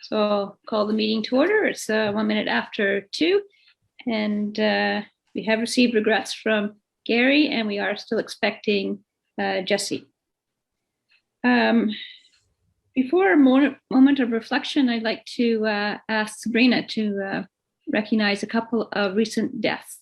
So I'll call the meeting to order. It's 1 minute after 2, and we have received regrets from Gary, and we are still expecting Jesse. Before a moment of reflection, I'd like to ask Sabrina to recognize a couple of recent deaths.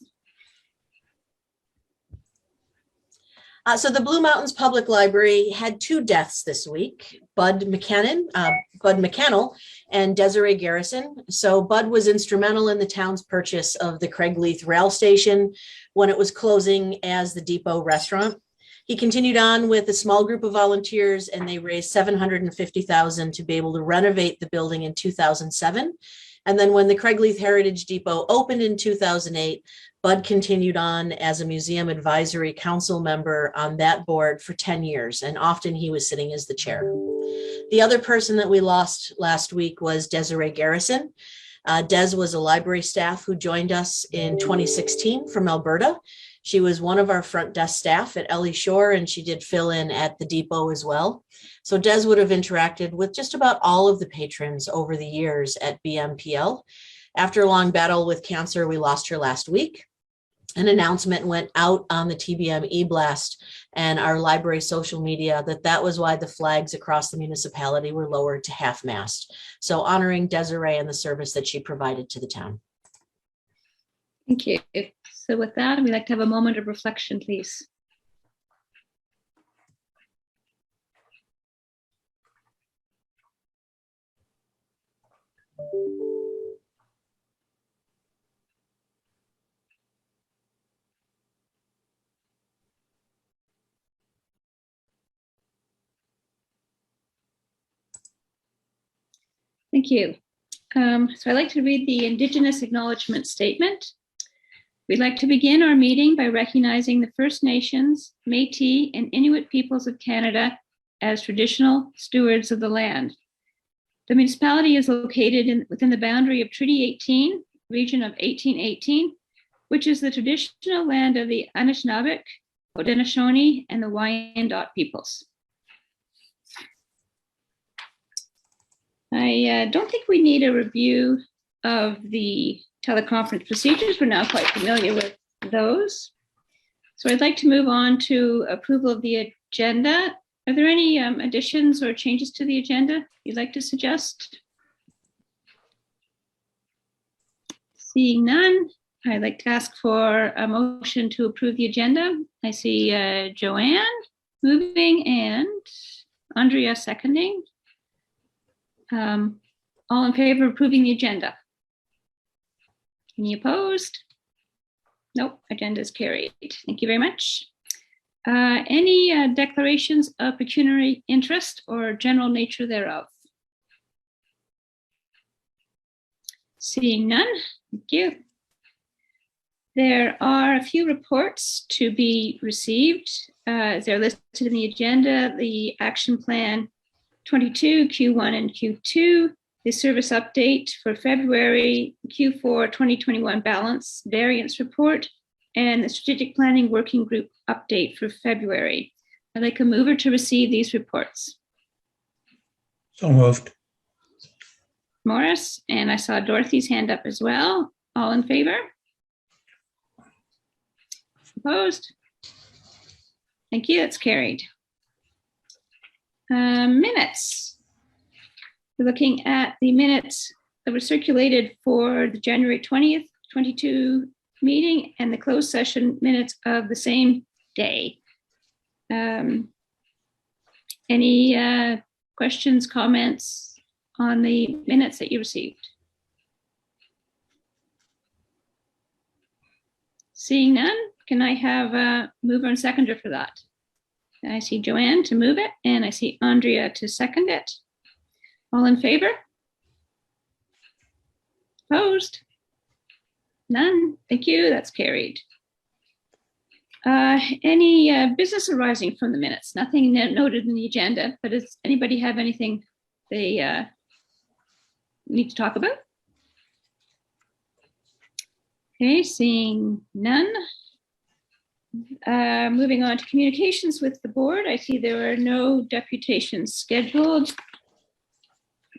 So the Blue Mountains Public Library had 2 deaths this week, Bud McCannell and Desiree Garrison. So Bud was instrumental in the town's purchase of the Craigleith rail station when it was closing as the Depot restaurant. He continued on with a small group of volunteers, and they raised $750,000 to be able to renovate the building in 2007. And then when the Craigleith Heritage Depot opened in 2008, Bud continued on as a museum advisory council member on that board for 10 years, and often he was sitting as the chair. The other person that we lost last week was Desiree Garrison. Des was a library staff who joined us in 2016 from Alberta. She was one of our front desk staff at Ellie Shore, and she did fill in at the depot as well. So Des would have interacted with just about all of the patrons over the years at BMPL. After a long battle with cancer, we lost her last week. An announcement went out on the TBM e-blast and our library social media that was why the flags across the municipality were lowered to half-mast. So honoring Desiree and the service that she provided to the town. Thank you. So with that, we'd like to have a moment of reflection, please. Thank you. So I'd like to read the Indigenous Acknowledgement Statement. We'd like to begin our meeting by recognizing the First Nations, Métis, and Inuit peoples of Canada as traditional stewards of the land. The municipality is located within the boundary of Treaty 18, region of 1818, which is the traditional land of the Anishinaabe, Haudenosaunee, and the Wyandot peoples. I don't think we need a review of the teleconference procedures. We're now quite familiar with those. So I'd like to move on to approval of the agenda. Are there any additions or changes to the agenda you'd like to suggest? Seeing none, I'd like to ask for a motion to approve the agenda. I see Joanne moving and Andrea seconding. All in favor of approving the agenda? Any opposed? Nope, agenda is carried. Thank you very much. Any declarations of pecuniary interest or general nature thereof? Seeing none, thank you. There are a few reports to be received. As they're listed in the agenda, the action plan 22, Q1 and Q2, the service update for February, Q4 2021 balance, variance report, and the strategic planning working group update for February. I'd like a mover to receive these reports. So moved. Morris, and I saw Dorothy's hand up as well. All in favor? Opposed? Thank you, that's carried. Minutes. We're looking at the minutes that were circulated for the January 20th, 22 meeting and the closed session minutes of the same day. Any questions, comments on the minutes that you received? Seeing none, can I have a mover and seconder for that? I see Joanne to move it, and I see Andrea to second it. All in favor? Opposed? None. Thank you. That's carried. Any business arising from the minutes? Nothing noted in the agenda, but does anybody have anything they need to talk about? Okay, seeing none. Moving on to communications with the board. I see there are no deputations scheduled.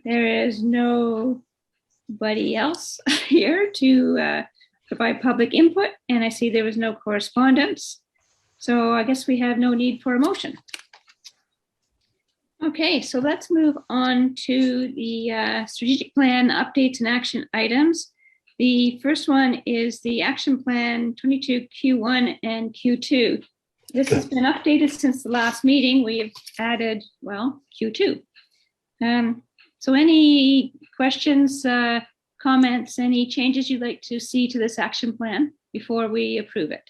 There is nobody else here to provide public input, and I see there was no correspondence. So I guess we have no need for a motion. Okay, so let's move on to the strategic plan updates and action items. The first one is the action plan 22 Q1 and Q2. This has been updated since the last meeting. We've added, well, Q2. So any questions, comments, any changes you'd like to see to this action plan before we approve it?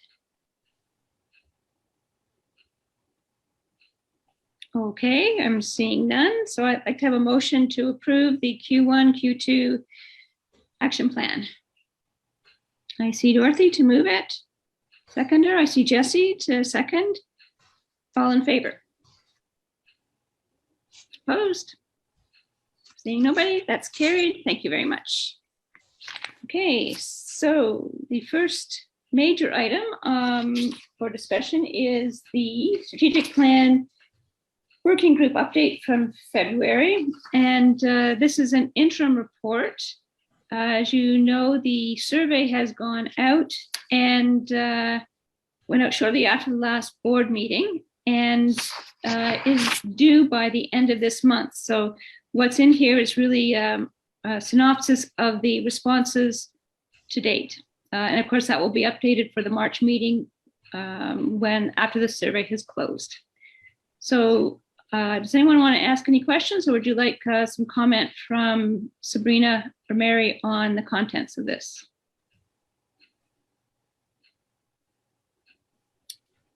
Okay, I'm seeing none. So I'd like to have a motion to approve the Q1, Q2 action plan. I see Dorothy to move it. Seconder, I see Jesse to second. All in favor? Opposed? Seeing nobody, that's carried. Thank you very much. Okay, so the first major item for discussion is the strategic plan working group update from February. And this is an interim report. As you know, the survey has gone out and went out shortly after the last board meeting and is due by the end of this month. So what's in here is really a synopsis of the responses to date. And of course, that will be updated for the March meeting after the survey has closed. So does anyone want to ask any questions, or would you like some comment from Sabrina or Mary on the contents of this?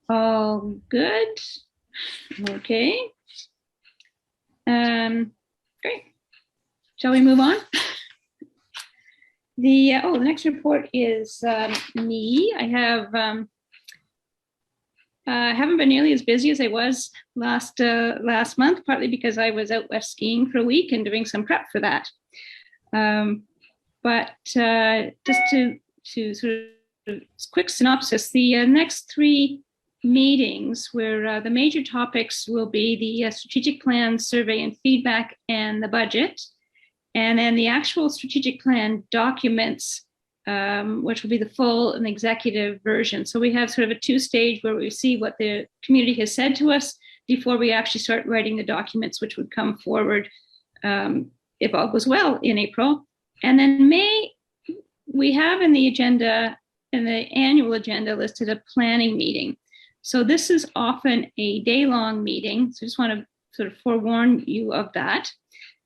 All good. Okay. Great. Shall we move on? The next report is me. I haven't been nearly as busy as I was last month, partly because I was out west skiing for a week and doing some prep for that. But just to sort of quick synopsis, the next 3 meetings where the major topics will be the strategic plan, survey and feedback, and the budget. And then the actual strategic plan documents, which will be the full and executive version. So we have sort of a 2-stage where we see what the community has said to us before we actually start writing the documents, which would come forward if all goes well in April. And then May, we have in the agenda, in the annual agenda, listed a planning meeting. So this is often a day-long meeting. So I just want to sort of forewarn you of that.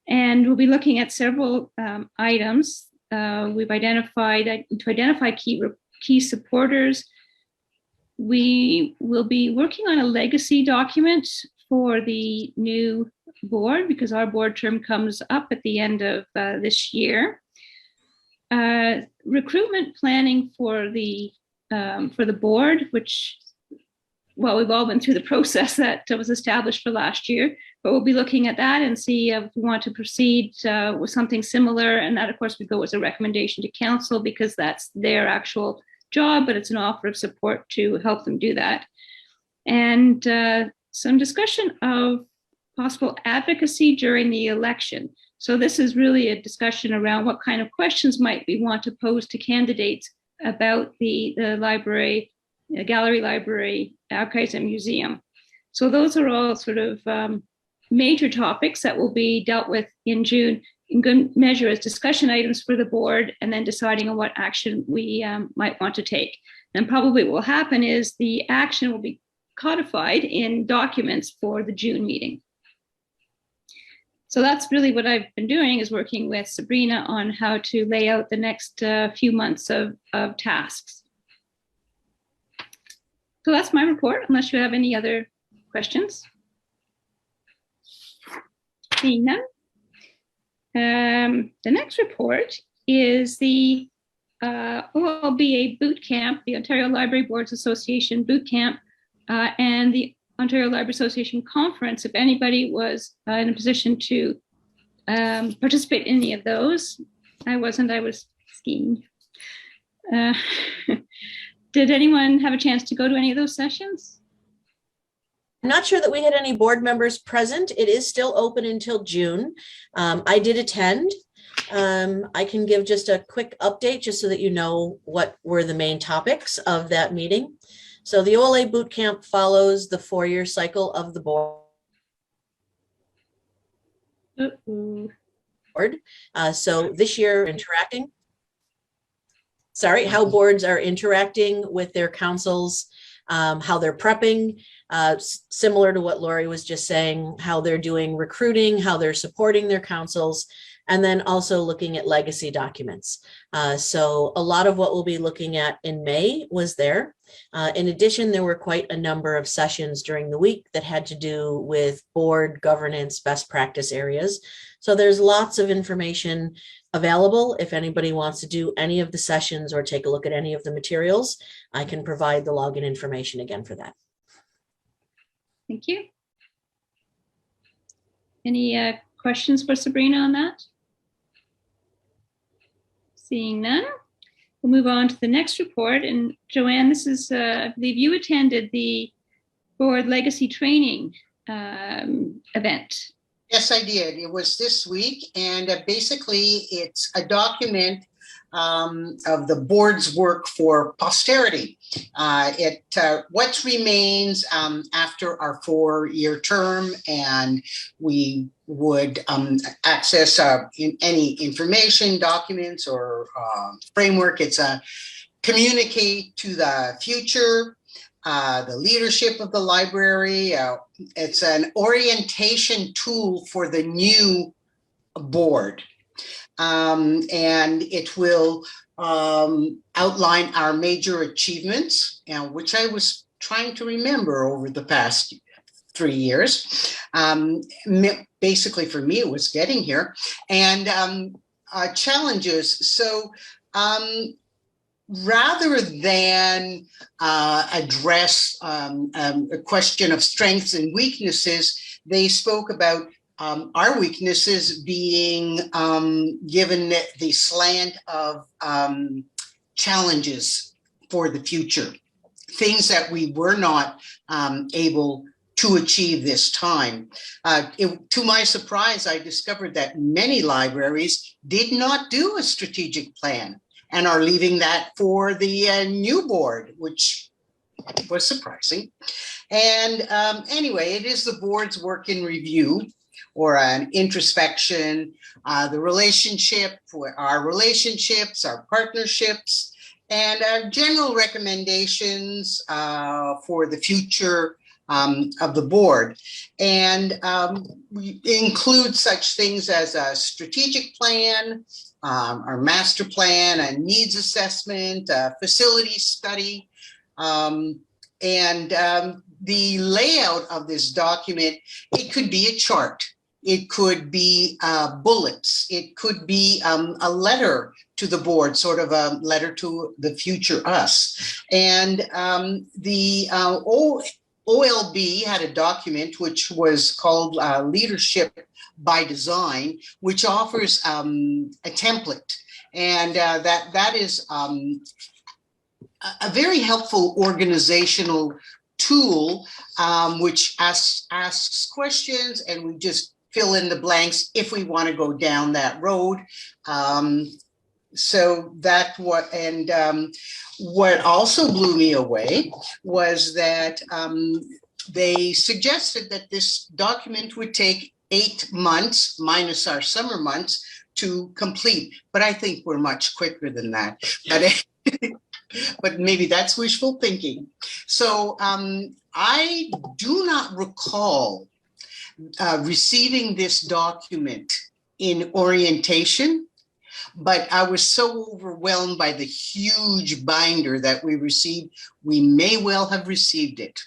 And we'll be looking at several items. We've identified to identify key supporters. We will be working on a legacy document for the new board because our board term comes up at the end of this year. Recruitment planning for the board, which, well, we've all been through the process that was established for last year, but we'll be looking at that and see if we want to proceed with something similar. And that, of course, would go as a recommendation to council because that's their actual job, but it's an offer of support to help them do that. And some discussion of possible advocacy during the election. So this is really a discussion around what kind of questions might we want to pose to candidates about the library, gallery, library, archives, and museum. So those are all sort of major topics that will be dealt with in June in good measure as discussion items for the board, and then deciding on what action we might want to take. And probably what will happen is the action will be codified in documents for the June meeting. So that's really what I've been doing, is working with Sabrina on how to lay out the next few months of tasks. So that's my report, unless you have any other questions. Seeing none. The next report is the OLBA boot camp, the Ontario Library Boards Association boot camp, and the Ontario Library Association conference. If anybody was in a position to participate in any of those, I wasn't, I was skiing. Did anyone have a chance to go to any of those sessions? I'm not sure that we had any board members present. It is still open until June. I did attend. I can give just a quick update just so that you know what were the main topics of that meeting. So the OLA boot camp follows the 4-year cycle of the board. So this year how boards are interacting with their councils, how they're prepping, similar to what Lori was just saying, how they're doing recruiting, how they're supporting their councils, and then also looking at legacy documents. So a lot of what we'll be looking at in May was there. In addition, there were quite a number of sessions during the week that had to do with board governance best practice areas. So there's lots of information available. If anybody wants to do any of the sessions or take a look at any of the materials, I can provide the login information again for that. Thank you. Any questions for Sabrina on that? Seeing none, we'll move on to the next report. And Joanne, this is, I believe you attended the board legacy training event. Yes, I did. It was this week, and basically it's a document of the board's work for posterity. What remains after our 4-year term, and we would access any information, documents, or framework. It's a communicate to the future, the leadership of the library. It's an orientation tool for the new board. And it will outline our major achievements, which I was trying to remember over the past 3 years. Basically, for me, it was getting here, and challenges. So rather than address a question of strengths and weaknesses, they spoke about our weaknesses being given the slant of challenges for the future, things that we were not able to achieve this time. To my surprise, I discovered that many libraries did not do a strategic plan and are leaving that for the new board, which was surprising. And anyway, it is the board's work in review, or an introspection, the relationship, our relationships, our partnerships, and our general recommendations for the future of the board. And we include such things as a strategic plan, our master plan, a needs assessment, a facility study, and the layout of this document. It could be a chart. It could be bullets. It could be a letter to the board, sort of a letter to the future us. And the OLB had a document which was called Leadership by Design, which offers a template. And that is a very helpful organizational tool, which asks questions, and we just fill in the blanks if we want to go down that road. So that what also blew me away was that they suggested that this document would take 8 months, minus our summer months, to complete. But I think we're much quicker than that. But maybe that's wishful thinking. So I do not recall receiving this document in orientation, but I was so overwhelmed by the huge binder that we received, we may well have received it.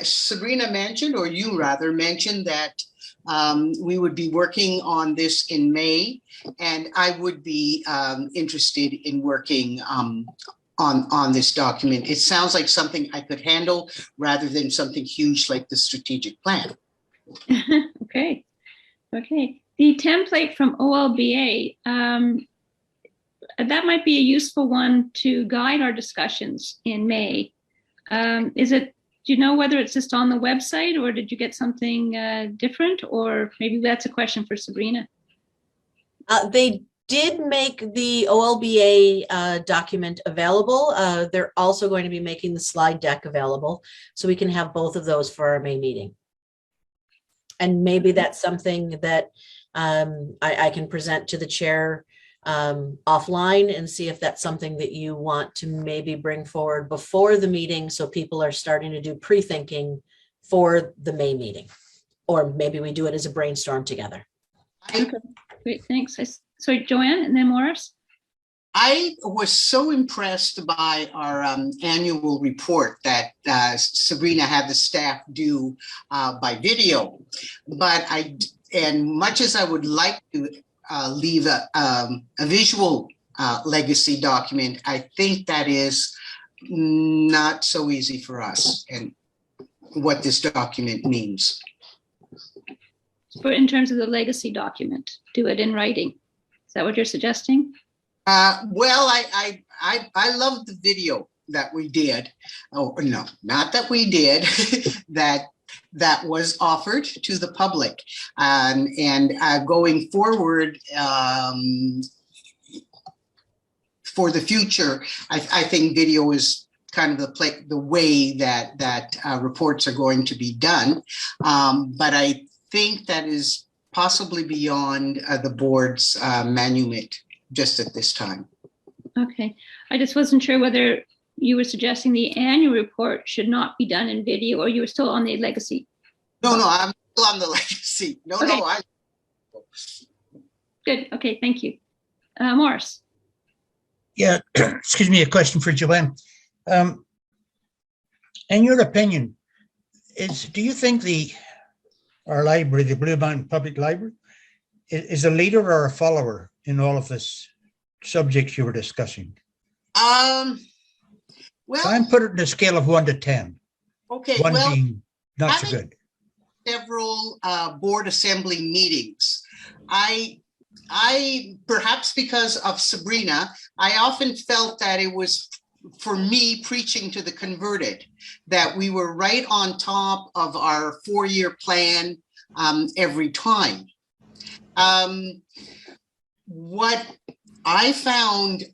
Sabrina mentioned, or you rather mentioned, that we would be working on this in May, and I would be interested in working on this document. It sounds like something I could handle rather than something huge like the strategic plan. Okay. The template from OLBA, that might be a useful one to guide our discussions in May. Do you know whether it's just on the website, or did you get something different? Or maybe that's a question for Sabrina. They did make the OLBA document available. They're also going to be making the slide deck available, so we can have both of those for our May meeting. And maybe that's something that I can present to the chair offline and see if that's something that you want to maybe bring forward before the meeting, so people are starting to do pre-thinking for the May meeting, or maybe we do it as a brainstorm together. Okay, great, thanks. Sorry, Joanne, and then Morris. I was so impressed by our annual report that Sabrina had the staff do by video, but and much as I would like to leave a visual legacy document, I think that is not so easy for us, and what this document means. In terms of the legacy document, do it in writing. Is that what you're suggesting? Well, I love the video that we did. Oh, no, not that we did, that was offered to the public. And going forward, for the future, I think video is kind of the way that reports are going to be done. But I think that is possibly beyond the board's manumit just at this time. Okay, I just wasn't sure whether you were suggesting the annual report should not be done in video, or you were still on the legacy. No, I'm still on the legacy. No, okay. No, Good, okay, thank you. Morris. Yeah, excuse me, a question for Joanne. In your opinion, do you think our library, the Blue Mountain Public Library, is a leader or a follower in all of this subjects you were discussing? Well, try and put it in a scale of 1 to 10. Okay, 1 well, being not so good. Several board assembly meetings. I perhaps because of Sabrina, I often felt that it was, for me, preaching to the converted, that we were right on top of our 4-year plan every time. What I found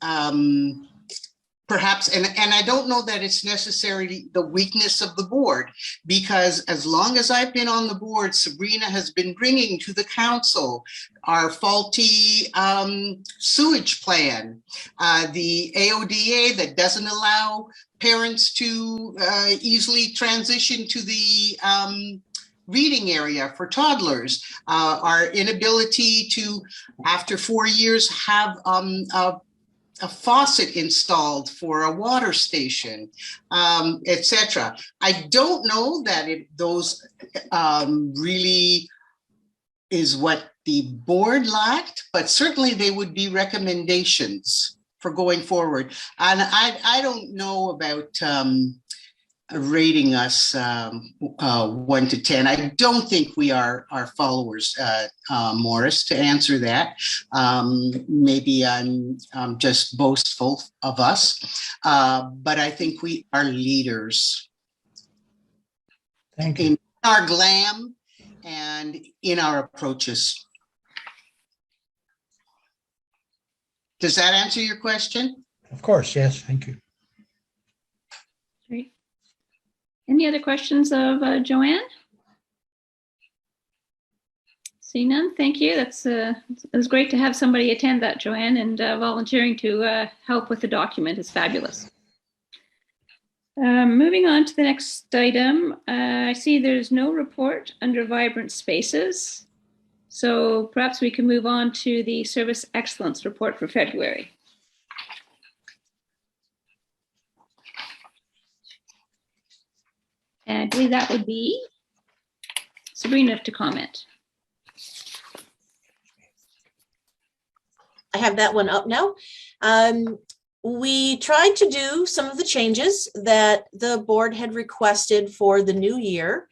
perhaps, and I don't know that it's necessarily the weakness of the board, because as long as I've been on the board, Sabrina has been bringing to the council our faulty sewage plan, the AODA that doesn't allow parents to easily transition to the reading area for toddlers, our inability to, after 4 years, have a faucet installed for a water station, etc. I don't know that those really is what the board lacked, but certainly they would be recommendations for going forward. And I don't know about rating us 1 to 10. I don't think we are followers, Morris, to answer that. Maybe I'm just boastful of us, but I think we are leaders. Thank you. In our glam and in our approaches. Does that answer your question? Of course, yes, thank you. Great. Any other questions of Joanne? See none, thank you. It was great to have somebody attend that, Joanne, and volunteering to help with the document is fabulous. Moving on to the next item, I see there's no report under Vibrant Spaces. So perhaps we can move on to the Service Excellence Report for February. And I believe that would be Sabrina to comment. I have that one up now. We tried to do some of the changes that the board had requested for the new year,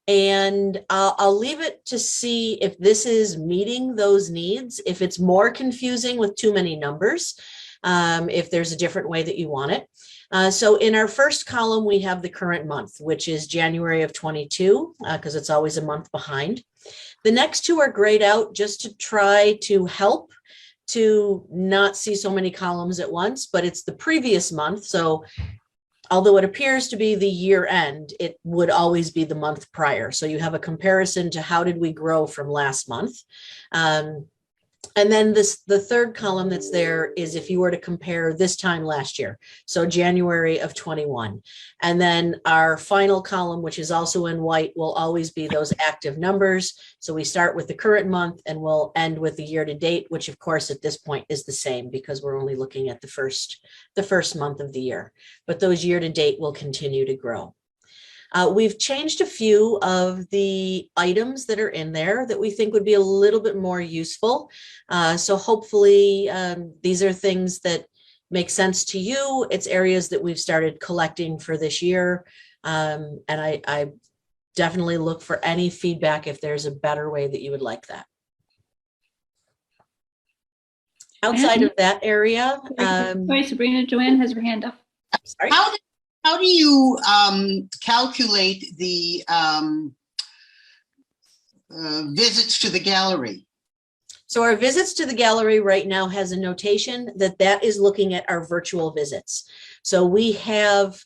and I'll leave it to see if this is meeting those needs. If it's more confusing with too many numbers, if there's a different way that you want it. So in our first column, we have the current month, which is January of 22, because it's always a month behind. The next two are grayed out just to try to help to not see so many columns at once, but it's the previous month. So although it appears to be the year end, it would always be the month prior. So you have a comparison to how did we grow from last month. And then the third column that's there is if you were to compare this time last year, so January of 21. And then our final column, which is also in white, will always be those active numbers. So we start with the current month and we'll end with the year to date, which of course at this point is the same because we're only looking at the first month of the year. But those year to date will continue to grow. We've changed a few of the items that are in there that we think would be a little bit more useful. So hopefully these are things that make sense to you. It's areas that we've started collecting for this year. And I definitely look for any feedback if there's a better way that you would like that. Outside of that area. Sorry, Sabrina, Joanne has her hand up. Sorry. How do you calculate the visits to the gallery? So our visits to the gallery right now has a notation that is looking at our virtual visits. So we have,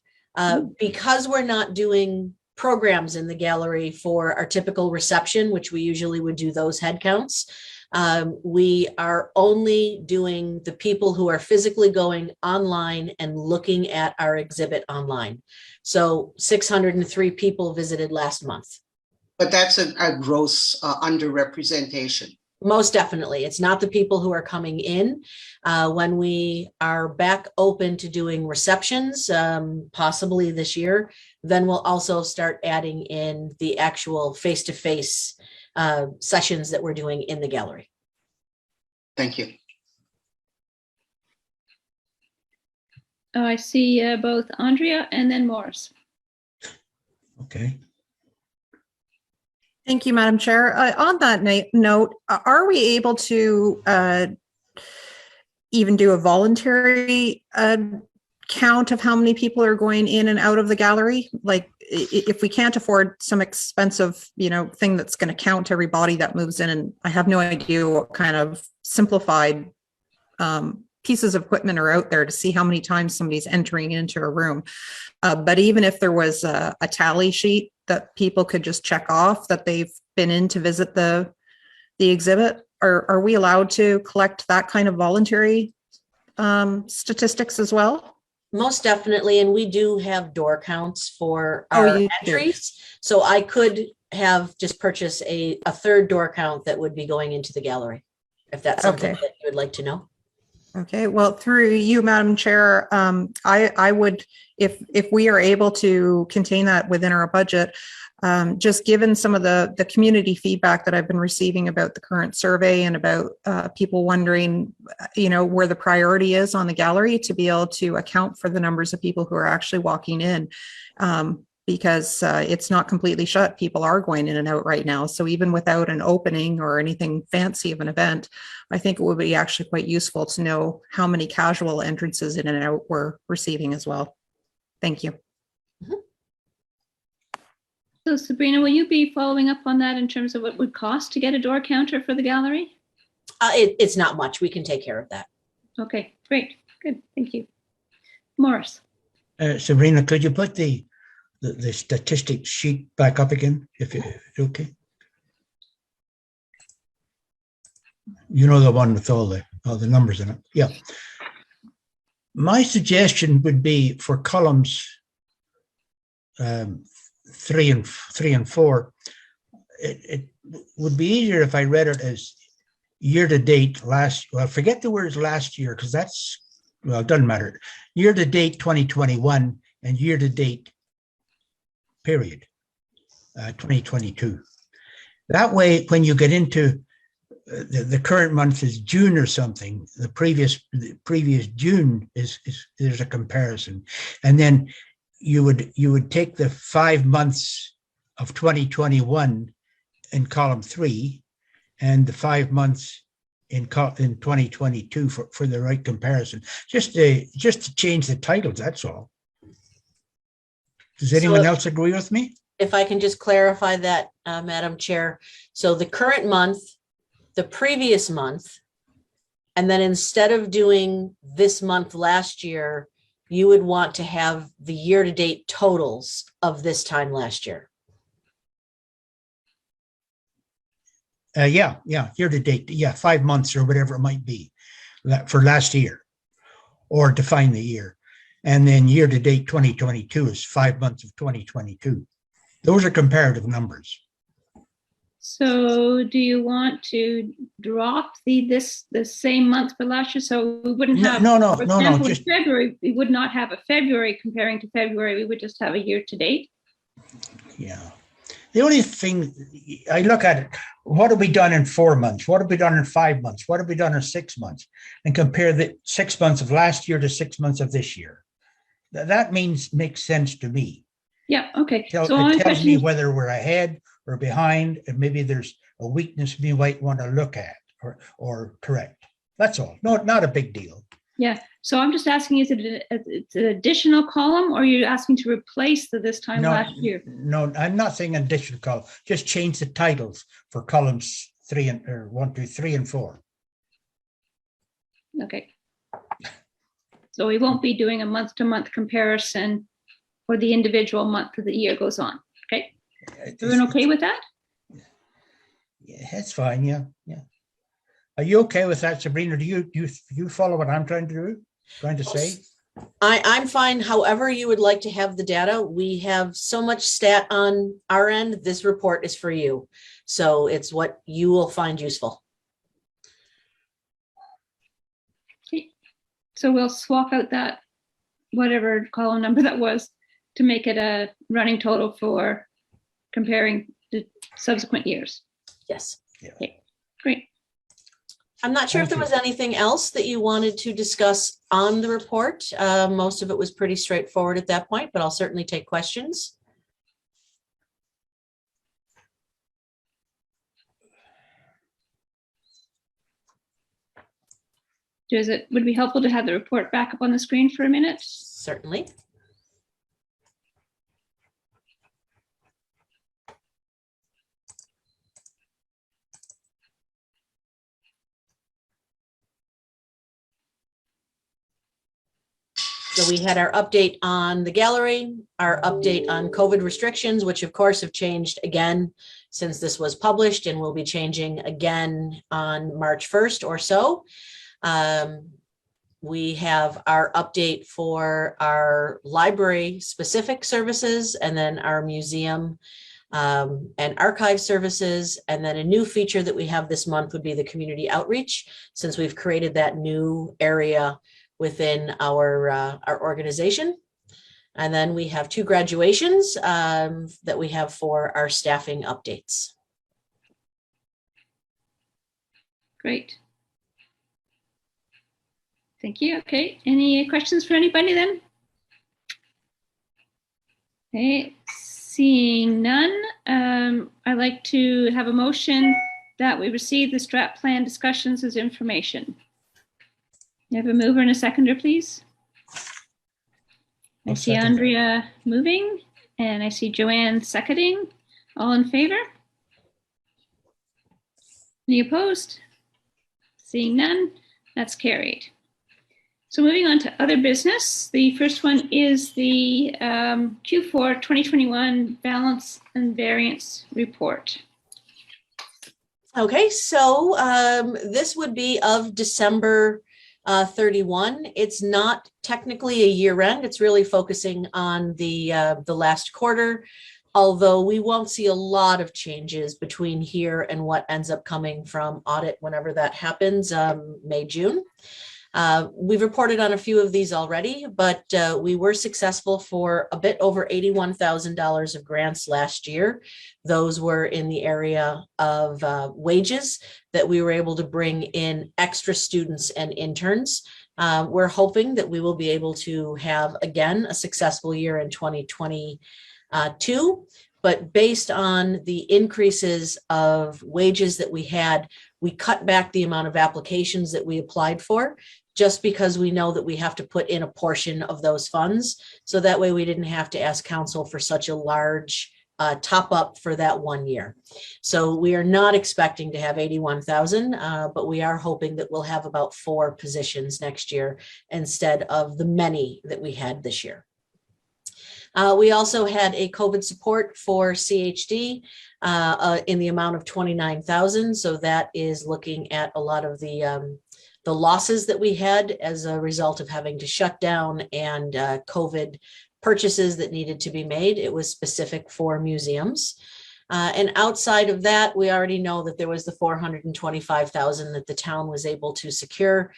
because we're not doing programs in the gallery for our typical reception, which we usually would do those head counts, we are only doing the people who are physically going online and looking at our exhibit online. So 603 people visited last month. But that's a gross underrepresentation. Most definitely. It's not the people who are coming in. When we are back open to doing receptions, possibly this year, then we'll also start adding in the actual face-to-face sessions that we're doing in the gallery. Thank you. I see both Andrea and then Morris. Okay. Thank you, Madam Chair. On that note, are we able to even do a voluntary count of how many people are going in and out of the gallery? Like, if we can't afford some expensive, thing that's going to count everybody that moves in, and I have no idea what kind of simplified pieces of equipment are out there to see how many times somebody's entering into a room. But even if there was a tally sheet that people could just check off that they've been in to visit the exhibit, are we allowed to collect that kind of voluntary statistics as well? Most definitely, and we do have door counts for our entries. So I could have just purchased a third door count that would be going into the gallery, if that's something that you would like to know. Okay, well, through you, Madam Chair, I would, if we are able to contain that within our budget, just given some of the community feedback that I've been receiving about the current survey and about people wondering, where the priority is on the gallery, to be able to account for the numbers of people who are actually walking in, because it's not completely shut. People are going in and out right now. So even without an opening or anything fancy of an event, I think it would be actually quite useful to know how many casual entrances in and out we're receiving as well. Thank you. So Sabrina, will you be following up on that in terms of what it would cost to get a door counter for the gallery? It's not much. We can take care of that. Okay, great. Good. Thank you. Morris. Sabrina, could you put the statistics sheet back up again, if okay? The one with all the numbers in it. Yeah. My suggestion would be for columns 3 and 4. It would be easier if I read it as year to date forget the words last year, because it doesn't matter. Year to date 2021 and year to date period 2022. That way, when you get into the current month is June or something, the previous June there's a comparison, and then you would take the 5 months of 2021 in column 3 and the 5 months in 2022 for the right comparison. Just to change the titles, that's all. Does anyone else agree with me? If I can just clarify that, Madam Chair. So the current month, the previous month, and then instead of doing this month last year, you would want to have the year-to-date totals of this time last year. Yeah, year-to-date, 5 months or whatever it might be for last year, or define the year. And then year-to-date 2022 is 5 months of 2022. Those are comparative numbers. So do you want to drop the same month for last year? So we wouldn't have, for example, in February, we would not have a February comparing to February. We would just have a year to date. Yeah. The only thing I look at it, what have we done in 4 months? What have we done in 5 months? What have we done in 6 months? And compare the 6 months of last year to 6 months of this year. That makes sense to me. Yeah, okay. It tells me whether we're ahead or behind, and maybe there's a weakness we might want to look at or correct. That's all. No, not a big deal. Yeah. So I'm just asking, is it an additional column, or are you asking to replace this time last year? No, I'm not saying additional column. Just change the titles for columns 1, 2, 3, and 4. Okay. So we won't be doing a month-to-month comparison for the individual month of the year goes on. Okay. Everyone okay with that? Yeah, that's fine. Yeah. Are you okay with that, Sabrina? Do you follow what I'm trying to say? I'm fine. However you would like to have the data. We have so much stat on our end. This report is for you. So it's what you will find useful. Okay. So we'll swap out that whatever column number that was to make it a running total for comparing the subsequent years. Yes. Yeah. Okay, great. I'm not sure if there was anything else that you wanted to discuss on the report. Most of it was pretty straightforward at that point, but I'll certainly take questions. Would it be helpful to have the report back up on the screen for a minute? Certainly. So we had our update on the gallery, our update on COVID restrictions, which of course have changed again since this was published and will be changing again on March 1st or so. We have our update for our library specific services, and then our museum and archive services. And then a new feature that we have this month would be the community outreach, since we've created that new area within our organization. And then we have 2 graduations that we have for our staffing updates. Great. Thank you. Okay, any questions for anybody then? Okay, seeing none, I'd like to have a motion that we receive the strat plan discussions as information. You have a mover and a seconder, please. I see Andrea moving, and I see Joanne seconding. All in favor? Any opposed? Seeing none, that's carried. So moving on to other business, the first one is the Q4 2021 Balance and Variance Report. Okay, so this would be of December 31. It's not technically a year end. It's really focusing on the last quarter, although we won't see a lot of changes between here and what ends up coming from audit whenever that happens, May, June. We've reported on a few of these already, but we were successful for a bit over $81,000 of grants last year. Those were in the area of wages that we were able to bring in extra students and interns We're hoping that we will be able to have, again, a successful year in 2022. But based on the increases of wages that we had, we cut back the amount of applications that we applied for, just because we know that we have to put in a portion of those funds. So that way we didn't have to ask council for such a large top up for that 1 year. So we are not expecting to have 81,000, but we are hoping that we'll have about 4 positions next year instead of the many that we had this year. We also had a COVID support for CHD in the amount of 29,000. So that is looking at a lot of the losses that we had as a result of having to shut down and COVID purchases that needed to be made. It was specific for museums. And outside of that, we already know that there was the 425,000 that the town was able to secure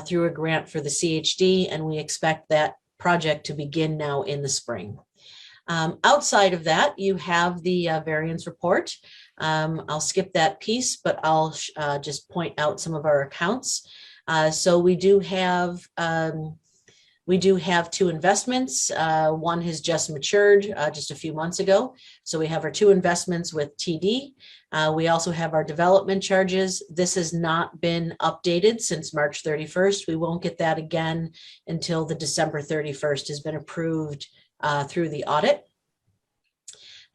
through a grant for the CHD, and we expect that project to begin now in the spring. Outside of that, you have the variance report. I'll skip that piece, but I'll just point out some of our accounts. So we do have 2 investments. One has just matured just a few months ago. So we have our 2 investments with TD. We also have our development charges. This has not been updated since March 31st. We won't get that again until the December 31st has been approved through the audit.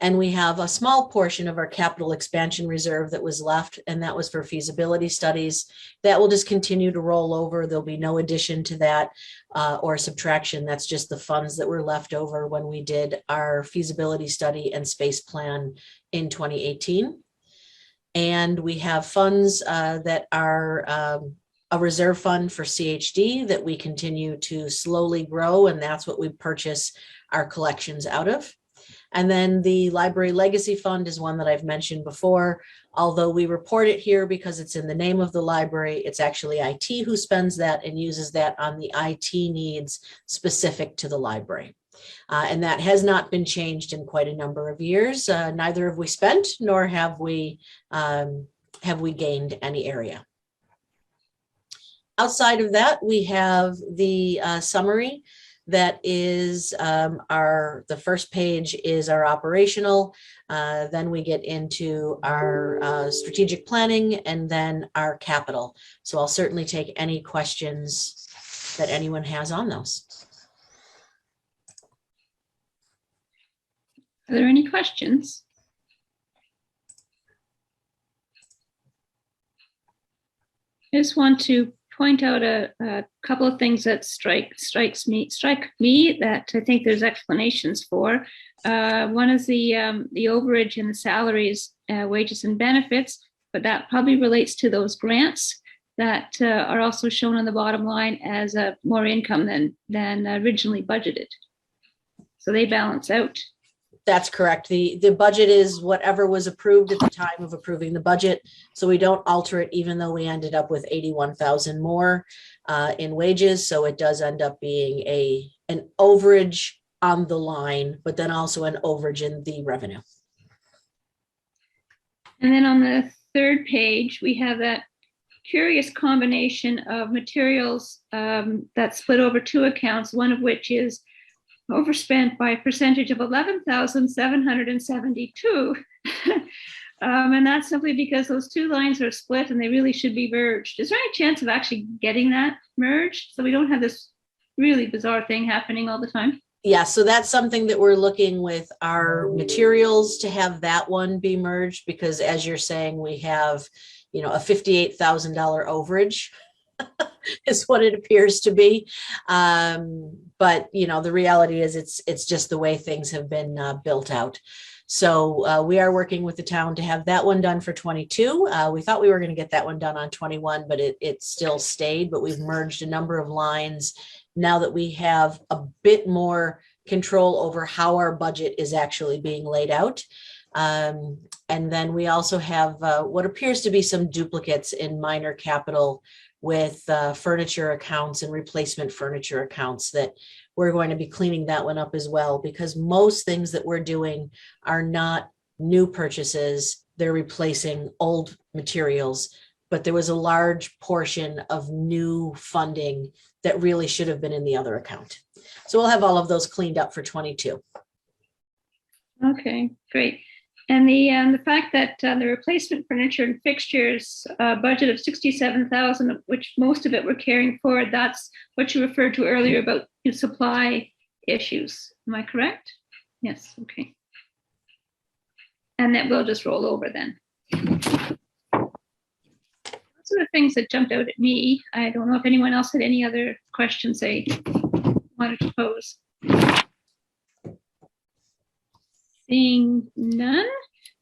And we have a small portion of our capital expansion reserve that was left, and that was for feasibility studies. That will just continue to roll over. There'll be no addition to that or subtraction. That's just the funds that were left over when we did our feasibility study and space plan in 2018. And we have funds that are a reserve fund for CHD that we continue to slowly grow, and that's what we purchase our collections out of. And then the Library Legacy Fund is one that I've mentioned before. Although we report it here because it's in the name of the library, it's actually IT who spends that and uses that on the IT needs specific to the library. And that has not been changed in quite a number of years. Neither have we spent, nor have we gained any area. Outside of that, we have the summary. That is the first page is our operational. Then we get into our strategic planning and then our capital. So I'll certainly take any questions that anyone has on those. Are there any questions? I just want to point out a couple of things that strike me that I think there's explanations for. One is the overage in the salaries, wages and benefits, but that probably relates to those grants that are also shown on the bottom line as more income than originally budgeted. So they balance out. That's correct. The budget is whatever was approved at the time of approving the budget. So we don't alter it, even though we ended up with 81,000 more in wages. So it does end up being an overage on the line, but then also an overage in the revenue. And then on the 3rd page, we have that curious combination of materials that's split over 2 accounts, one of which is overspent by a percentage of 11,772. And that's simply because those 2 lines are split and they really should be merged. Is there any chance of actually getting that merged so we don't have this really bizarre thing happening all the time? Yeah, so that's something that we're looking with our materials to have that one be merged, because as you're saying, we have, a $58,000 overage. Is what it appears to be. But, the reality is it's just the way things have been built out. So we are working with the town to have that one done for 22. We thought we were going to get that one done on 21, but it still stayed. But we've merged a number of lines now that we have a bit more control over how our budget is actually being laid out. And then we also have what appears to be some duplicates in minor capital with furniture accounts and replacement furniture accounts that we're going to be cleaning that one up as well, because most things that we're doing are not new purchases. They're replacing old materials, but there was a large portion of new funding that really should have been in the other account. So we'll have all of those cleaned up for 22. Okay, great. And the fact that the replacement furniture and fixtures budget of 67,000, which most of it we're carrying forward, that's what you referred to earlier about supply issues. Am I correct? Yes. Okay. And that will just roll over then. Those are the things that jumped out at me. I don't know if anyone else had any other questions they wanted to pose. Seeing none,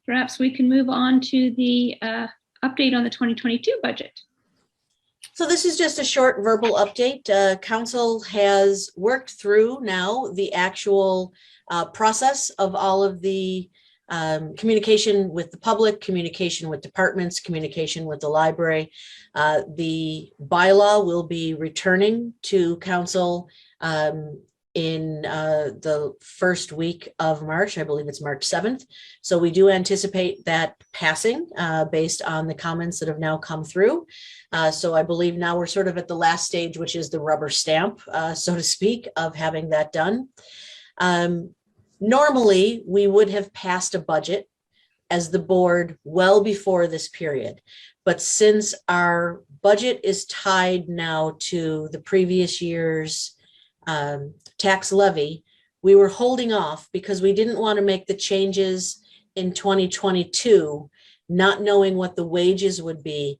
perhaps we can move on to the update on the 2022 budget. So this is just a short verbal update. Council has worked through now the actual process of all of the communication with the public, communication with departments, communication with the library. The bylaw will be returning to council in the first week of March. I believe it's March 7th. So we do anticipate that passing based on the comments that have now come through. So I believe now we're sort of at the last stage, which is the rubber stamp, so to speak, of having that done. Normally, we would have passed a budget as the board well before this period. But since our budget is tied now to the previous year's tax levy, we were holding off because we didn't want to make the changes in 2022, not knowing what the wages would be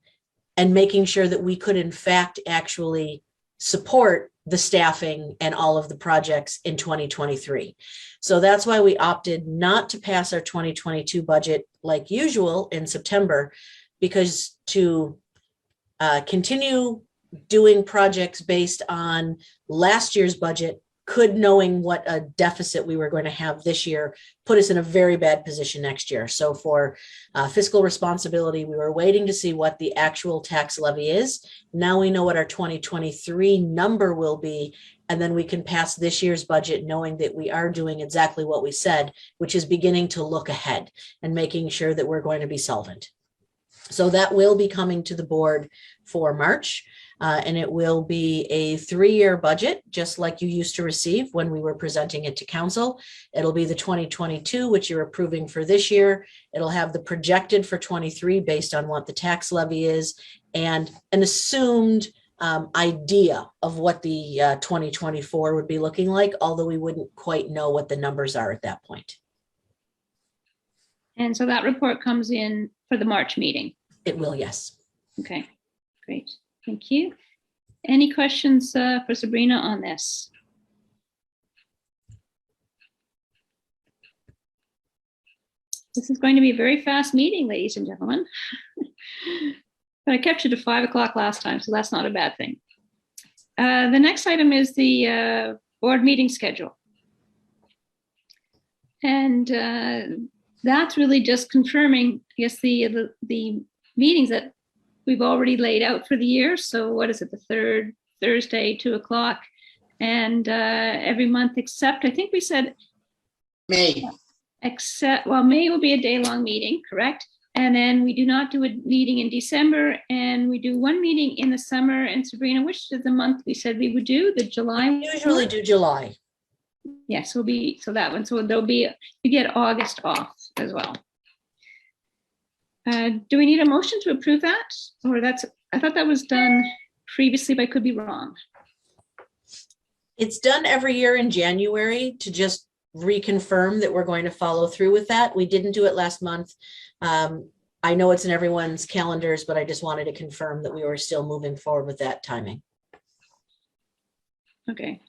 and making sure that we could in fact actually support the staffing and all of the projects in 2023. So that's why we opted not to pass our 2022 budget like usual in September, because to continue doing projects based on last year's budget, could, knowing what a deficit we were going to have this year, put us in a very bad position next year. So for fiscal responsibility, we were waiting to see what the actual tax levy is. Now we know what our 2023 number will be, and then we can pass this year's budget knowing that we are doing exactly what we said, which is beginning to look ahead and making sure that we're going to be solvent. So that will be coming to the board for March. And it will be a 3-year budget, just like you used to receive when we were presenting it to council. It'll be the 2022, which you're approving for this year. It'll have the projected for 23 based on what the tax levy is and an assumed idea of what the 2024 would be looking like, although we wouldn't quite know what the numbers are at that point. And so that report comes in for the March meeting. It will, yes. Okay, great. Thank you. Any questions for Sabrina on this? This is going to be a very fast meeting, ladies and gentlemen. But I kept you to 5 o'clock last time, so that's not a bad thing. The next item is the board meeting schedule. And that's really just confirming, I guess, the meetings that we've already laid out for the year. So what is it, the third Thursday, 2 o'clock, and every month except, I think we said May. Except, well, May will be a day-long meeting, correct? And then we do not do a meeting in December, and we do one meeting in the summer. And Sabrina, which is the month we said we would do? The July? We usually do July. Yes, will be, so that one. So there'll be, you get August off as well. Do we need a motion to approve that? Or that's, I thought that was done previously, but I could be wrong. It's done every year in January to just reconfirm that we're going to follow through with that. We didn't do it last month. I know it's in everyone's calendars, but I just wanted to confirm that we were still moving forward with that timing. Okay.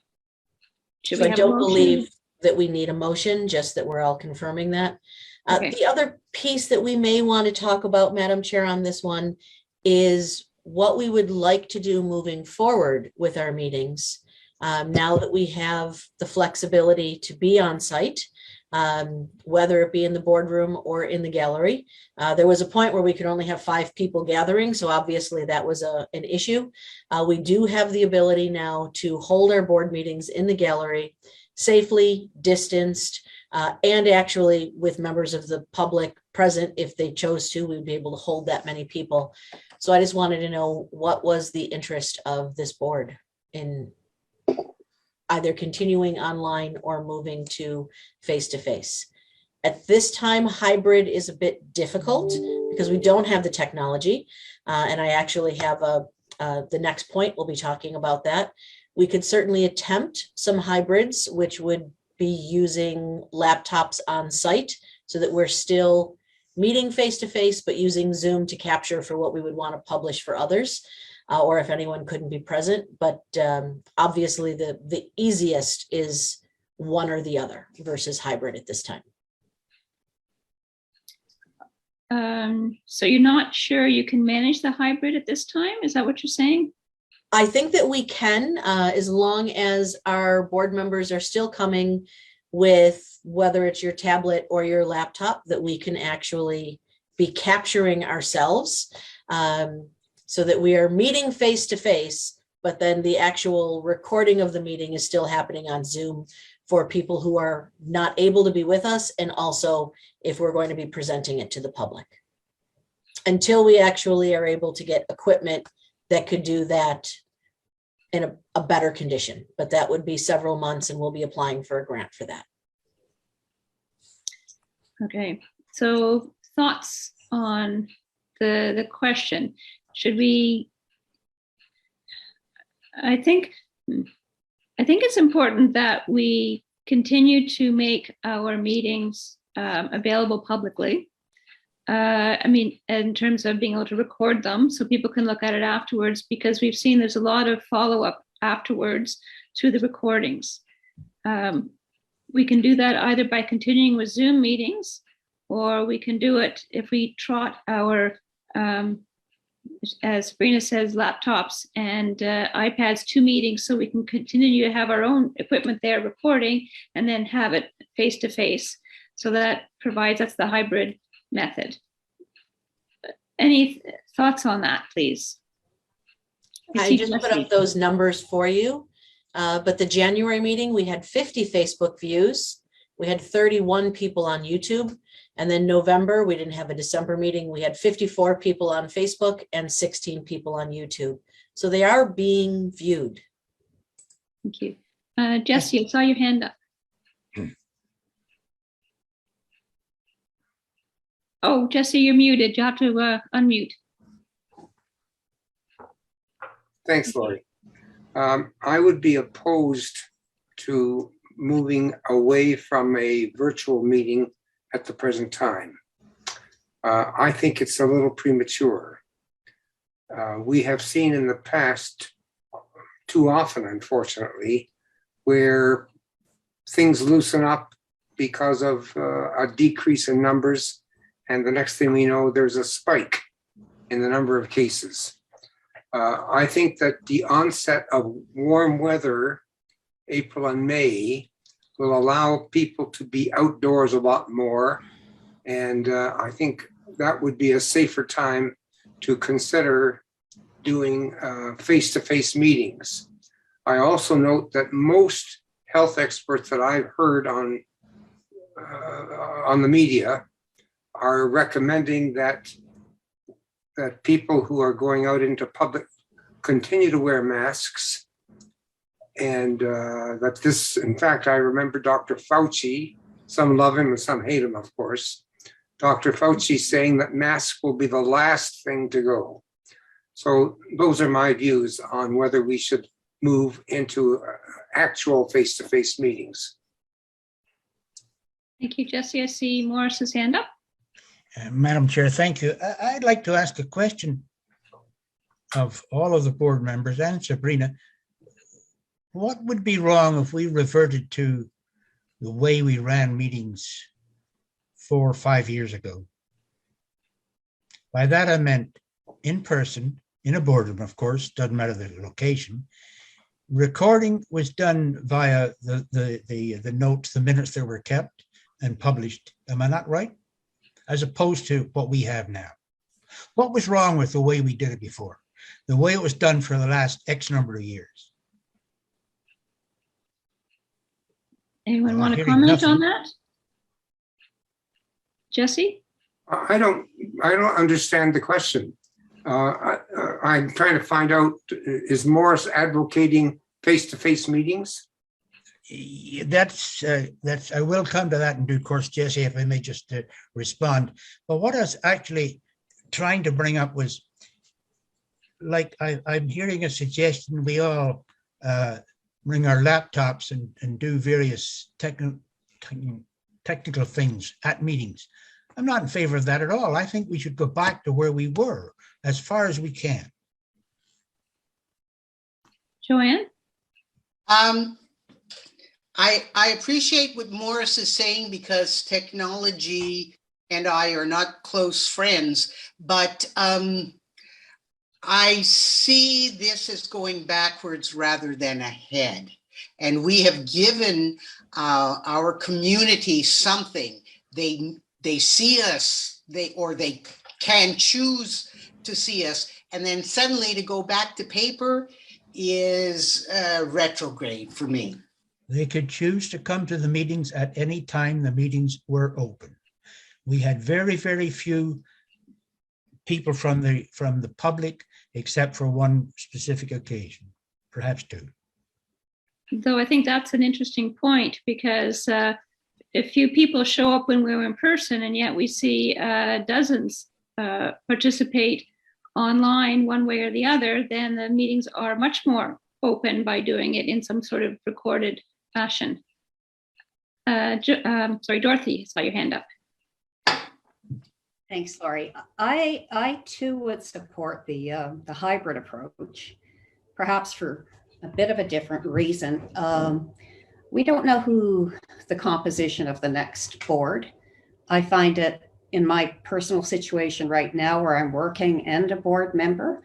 So I don't believe that we need a motion, just that we're all confirming that. Okay. The other piece that we may want to talk about, Madam Chair, on this one is what we would like to do moving forward with our meetings. Now that we have the flexibility to be on site, whether it be in the boardroom or in the gallery. There was a point where we could only have 5 people gathering, so obviously that was an issue. We do have the ability now to hold our board meetings in the gallery safely, distanced, and actually with members of the public present. If they chose to, we'd be able to hold that many people. So I just wanted to know what was the interest of this board in either continuing online or moving to face-to-face. At this time, hybrid is a bit difficult because we don't have the technology. And I actually have the next point, we'll be talking about that. We could certainly attempt some hybrids, which would be using laptops on site so that we're still meeting face-to-face, but using Zoom to capture for what we would want to publish for others, or if anyone couldn't be present. But obviously the easiest is one or the other versus hybrid at this time. So you're not sure you can manage the hybrid at this time? Is that what you're saying? I think that we can, as long as our board members are still coming with, whether it's your tablet or your laptop, that we can actually be capturing ourselves, so that we are meeting face to face, but then the actual recording of the meeting is still happening on Zoom for people who are not able to be with us, and also if we're going to be presenting it to the public. Until we actually are able to get equipment that could do that in a better condition, but that would be several months, and we'll be applying for a grant for that. Okay, so thoughts on the question. Should we, I think it's important that we continue to make our meetings available publicly. I mean, in terms of being able to record them so people can look at it afterwards, because we've seen there's a lot of follow-up afterwards through the recordings. We can do that either by continuing with Zoom meetings, or we can do it if we trot our, as Sabrina says, laptops and iPads to meetings, so we can continue to have our own equipment there recording and then have it face-to-face. So that provides us the hybrid method. Any thoughts on that, please? I just put up those numbers for you, but the January meeting, we had 50 Facebook views. We had 31 people on YouTube. And then November, we didn't have a December meeting. We had 54 people on Facebook and 16 people on YouTube. So they are being viewed. Thank you. Jesse, I saw your hand up. Oh, Jesse, you're muted. You have to unmute. Thanks, Lori. I would be opposed to moving away from a virtual meeting at the present time. I think it's a little premature. We have seen in the past, too often, unfortunately, where things loosen up because of a decrease in numbers, and the next thing we know, there's a spike in the number of cases. I think that the onset of warm weather, April and May, will allow people to be outdoors a lot more. And I think that would be a safer time to consider doing face-to-face meetings. I also note that most health experts that I've heard on the media are recommending that people who are going out into public continue to wear masks, and that this, in fact, I remember Dr. Fauci, some love him and some hate him, of course, Dr. Fauci saying that masks will be the last thing to go. So those are my views on whether we should move into actual face-to-face meetings. Thank you, Jesse. I see Morris's hand up. Madam Chair, thank you. I'd like to ask a question of all of the board members and Sabrina. What would be wrong if we reverted to the way we ran meetings 4 or 5 years ago? By that I meant in person, in a boardroom, of course, doesn't matter the location. Recording was done via the notes, the minutes that were kept and published. Am I not right? As opposed to what we have now. What was wrong with the way we did it before? The way it was done for the last X number of years? Anyone want to comment on that? Jesse? I don't understand the question. I'm trying to find out, is Morris advocating face-to-face meetings? That's, I will come to that in due course, Jesse, if I may just respond. But what I was actually trying to bring up was, like, I'm hearing a suggestion we all bring our laptops and do various technical things at meetings. I'm not in favor of that at all. I think we should go back to where we were as far as we can. Joanne? I appreciate what Morris is saying, because technology and I are not close friends, but I see this as going backwards rather than ahead. And we have given our community something. They see us, they can choose to see us, and then suddenly to go back to paper is retrograde for me. They could choose to come to the meetings at any time the meetings were open. We had very, very few people from the public, except for one specific occasion, perhaps two. Though I think that's an interesting point, because if few people show up when we're in person, and yet we see dozens participate online one way or the other, then the meetings are much more open by doing it in some sort of recorded fashion. Sorry, Dorothy, I saw your hand up. Thanks, Laurie. I too would support the hybrid approach, perhaps for a bit of a different reason. We don't know who the composition of the next board. I find it in my personal situation right now, where I'm working and a board member,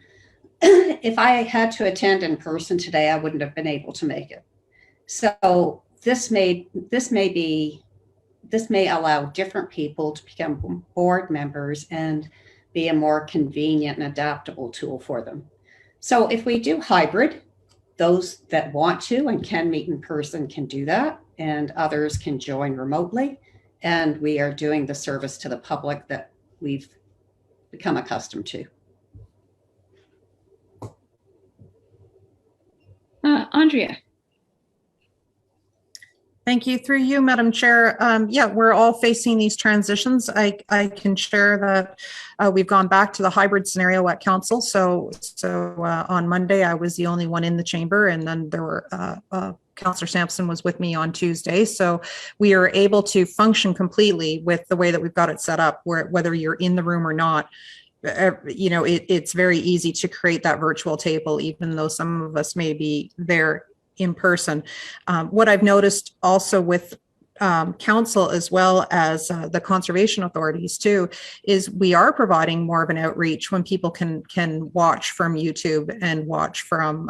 if I had to attend in person today, I wouldn't have been able to make it. So this may allow different people to become board members and be a more convenient and adaptable tool for them. So if we do hybrid, those that want to and can meet in person can do that, and others can join remotely. And we are doing the service to the public that we've become accustomed to. Andrea. Thank you. Through you, Madam Chair. Yeah, we're all facing these transitions. I can share that we've gone back to the hybrid scenario at council. So on Monday, I was the only one in the chamber, and then there were Councillor Sampson was with me on Tuesday. So we are able to function completely with the way that we've got it set up, where whether you're in the room or not, you know, it's very easy to create that virtual table, even though some of us may be there in person. What I've noticed also with council, as well as the conservation authorities too, is we are providing more of an outreach when people can watch from YouTube and watch from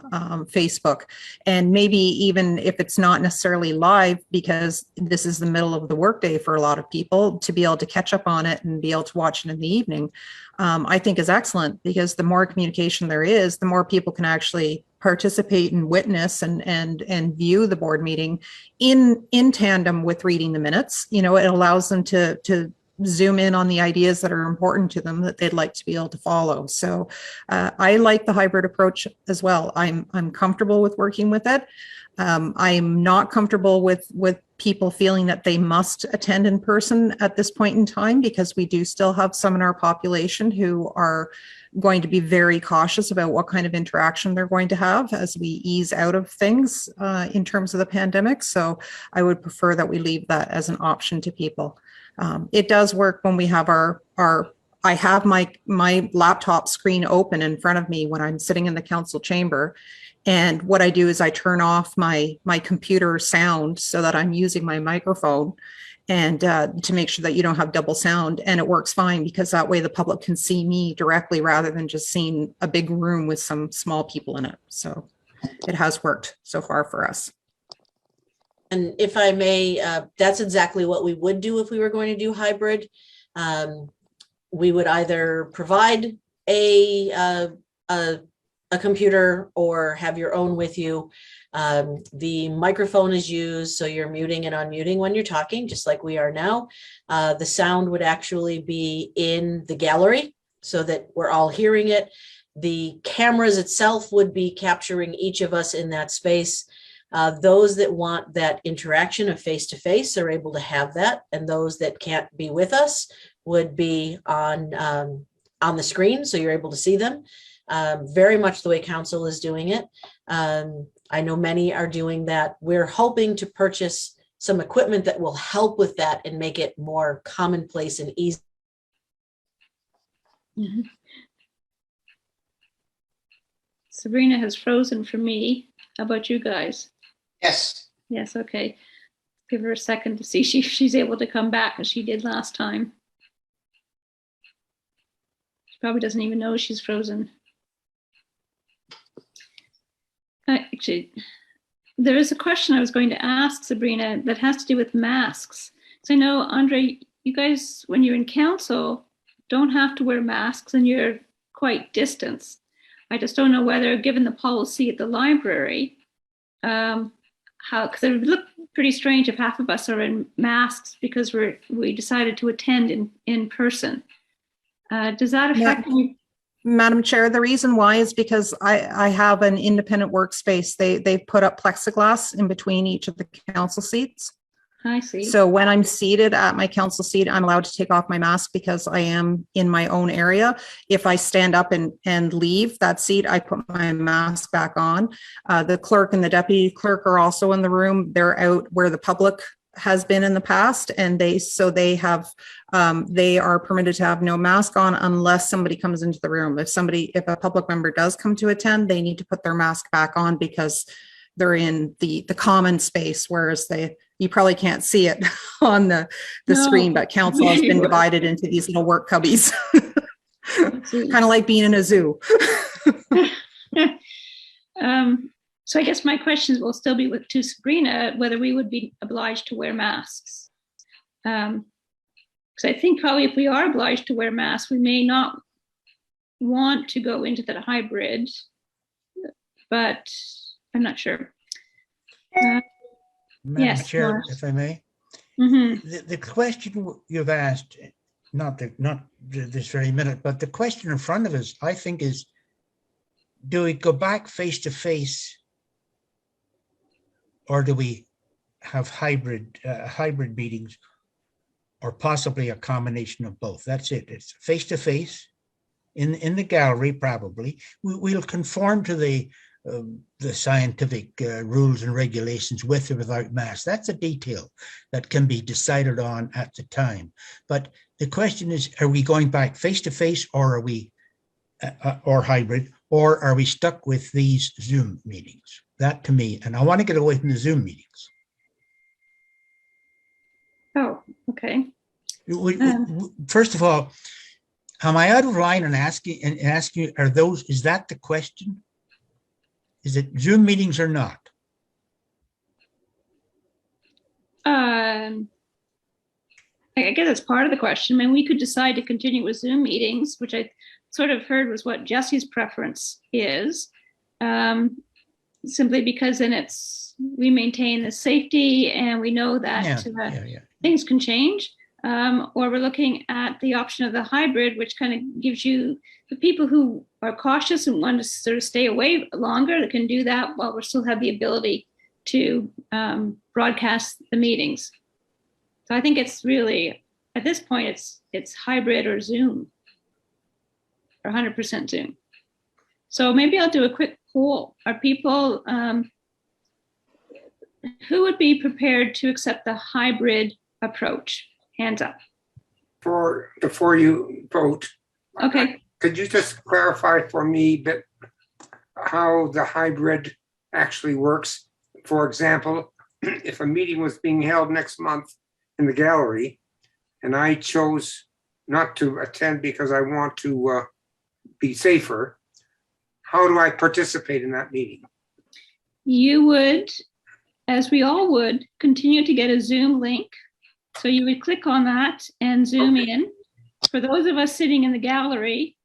Facebook, and maybe even if it's not necessarily live, because this is the middle of the workday for a lot of people, to be able to catch up on it and be able to watch it in the evening, I think is excellent, because the more communication there is, the more people can actually participate and witness and view the board meeting in tandem with reading the minutes. You know, it allows them to zoom in on the ideas that are important to them that they'd like to be able to follow. So I like the hybrid approach as well. I'm comfortable with working with it. I'm not comfortable with people feeling that they must attend in person at this point in time, because we do still have some in our population who are going to be very cautious about what kind of interaction they're going to have as we ease out of things in terms of the pandemic. So I would prefer that we leave that as an option to people. It does work when we have I have my laptop screen open in front of me when I'm sitting in the council chamber. And what I do is I turn off my computer sound so that I'm using my microphone, and to make sure that you don't have double sound. And it works fine, because that way the public can see me directly rather than just seeing a big room with some small people in it. So it has worked so far for us. And if I may, that's exactly what we would do if we were going to do hybrid. We would either provide a computer or have your own with you. The microphone is used, so you're muting and unmuting when you're talking, just like we are now. The sound would actually be in the gallery so that we're all hearing it. The cameras itself would be capturing each of us in that space. Those that want that interaction of face-to-face are able to have that, and those that can't be with us would be on the screen, so you're able to see them. Very much the way council is doing it. I know many are doing that. We're hoping to purchase some equipment that will help with that and make it more commonplace and easy. Mhm. Sabrina has frozen for me. How about you guys? Yes. Yes, okay. Give her a second to see if she's able to come back as she did last time. She probably doesn't even know she's frozen. Actually, there is a question I was going to ask Sabrina that has to do with masks. So I know, Andre, you guys, when you're in council, don't have to wear masks and you're quite distant. I just don't know whether, given the policy at the library, because it would look pretty strange if half of us are in masks because we decided to attend in person. Does that affect you? Madam Chair, the reason why is because I have an independent workspace. They've put up plexiglass in between each of the council seats. I see. So when I'm seated at my council seat, I'm allowed to take off my mask because I am in my own area. If I stand up and leave that seat, I put my mask back on. The clerk and the deputy clerk are also in the room. They're out where the public has been in the past, and they are permitted to have no mask on unless somebody comes into the room. If a public member does come to attend, they need to put their mask back on because they're in the common space, whereas you probably can't see it on the screen, but council has been divided into these little work cubbies. Kind of like being in a zoo. So I guess my questions will still be to Sabrina, whether we would be obliged to wear masks. Because I think probably if we are obliged to wear masks, we may not want to go into that hybrid, but I'm not sure. Madam Yes, Chair, Morris. if I may. Mm-hmm. The question you've asked, not this very minute, but the question in front of us, I think, is, do we go back face to face, or do we have hybrid meetings, or possibly a combination of both? That's it. It's face to face in the gallery. Probably we'll conform to the scientific rules and regulations with or without masks. That's a detail that can be decided on at the time. But the question is, are we going back face to face, or are we or hybrid, or are we stuck with these Zoom meetings? That to me, and I want to get away from the Zoom meetings. Oh, okay. First of all, am I out of line in asking is that the question? Is it Zoom meetings or not? I guess it's part of the question. I mean, we could decide to continue with Zoom meetings, which I sort of heard was what Jesse's preference is, simply because then we maintain the safety and we know that things can change. Or we're looking at the option of the hybrid, which kind of gives you the people who are cautious and want to sort of stay away longer, that can do that while we still have the ability to broadcast the meetings. So I think it's really, at this point, it's hybrid or Zoom, or 100% Zoom. So maybe I'll do a quick poll. Are people, who would be prepared to accept the hybrid approach? Hands up. Before you vote. Okay. Could you just clarify for me how the hybrid actually works? For example, if a meeting was being held next month in the gallery and I chose not to attend because I want to be safer, how do I participate in that meeting? You would, as we all would, continue to get a Zoom link. So you would click on that and zoom in. For those of us sitting in the gallery,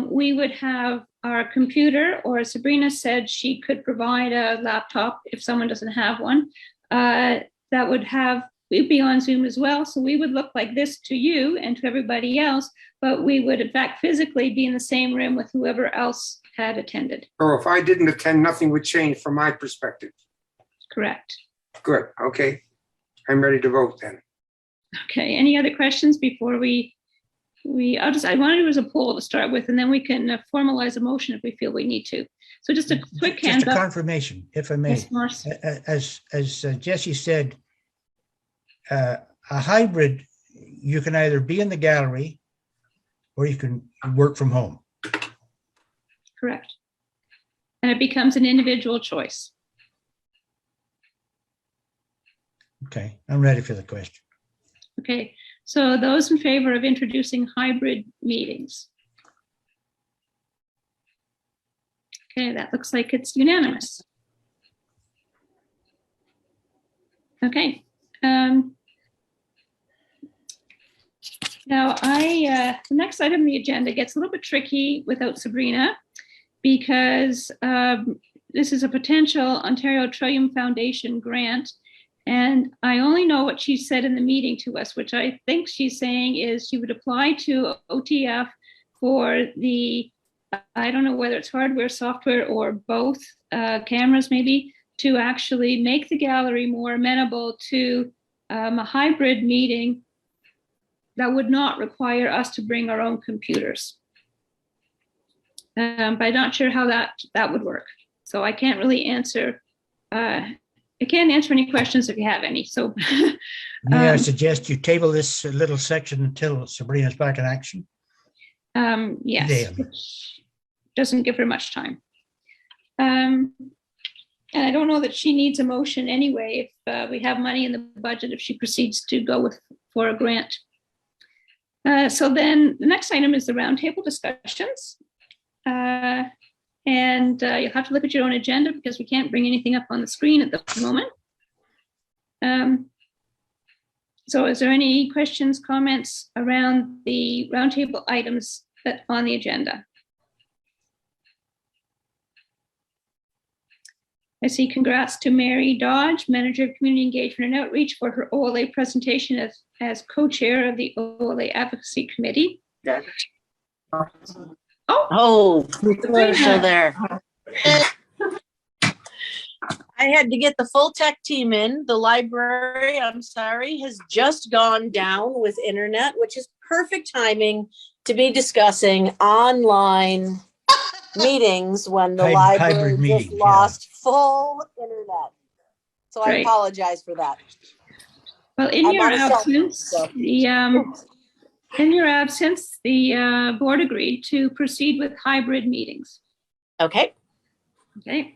we would have our computer, or Sabrina said she could provide a laptop if someone doesn't have one, that would have we'd be on Zoom as well. So we would look like this to you and to everybody else, but we would in fact physically be in the same room with whoever else had attended. Or if I didn't attend, nothing would change from my perspective. Correct. Good, okay. I'm ready to vote then. Okay, any other questions before I want to do as a poll to start with, and then we can formalize a motion if we feel we need to. So just a quick hands Just a up. confirmation, if I may. Yes, Morris. As Jesse said, a hybrid, you can either be in the gallery or you can work from home. Correct. And it becomes an individual choice. Okay, I'm ready for the question. Okay, so those in favor of introducing hybrid meetings? Okay, that looks like it's unanimous. Okay. Now the next item on the agenda gets a little bit tricky without Sabrina, because this is a potential Ontario Trillium Foundation grant. And I only know what she said in the meeting to us, which I think she's saying is she would apply to OTF for the, I don't know whether it's hardware, software, or both, cameras maybe, to actually make the gallery more amenable to a hybrid meeting that would not require us to bring our own computers. But I'm not sure how that would work. So I can't really answer. I can't answer any questions if you have any. So May I suggest you table this little section until Sabrina's back in action? Yes, Damn. which doesn't give her much time. And I don't know that she needs a motion anyway if we have money in the budget if she proceeds to go for a grant. So then the next item is the roundtable discussions. And you'll have to look at your own agenda because we can't bring anything up on the screen at the moment. So is there any questions, comments around the roundtable items on the agenda? I see congrats to Mary Dodge, Manager of Community Engagement and Outreach, for her OLA presentation as co-chair of the OLA Advocacy Committee. Yeah. Oh, We're still there. I had to get the full tech team in. The library, I'm sorry, has just gone down with internet, which is perfect timing to be discussing online meetings when the library Hybrid just meeting, lost full internet. So I Great. apologize for that. well, in I'm your on a cell phone, absence, so. the board agreed to proceed with hybrid meetings. Okay. Okay.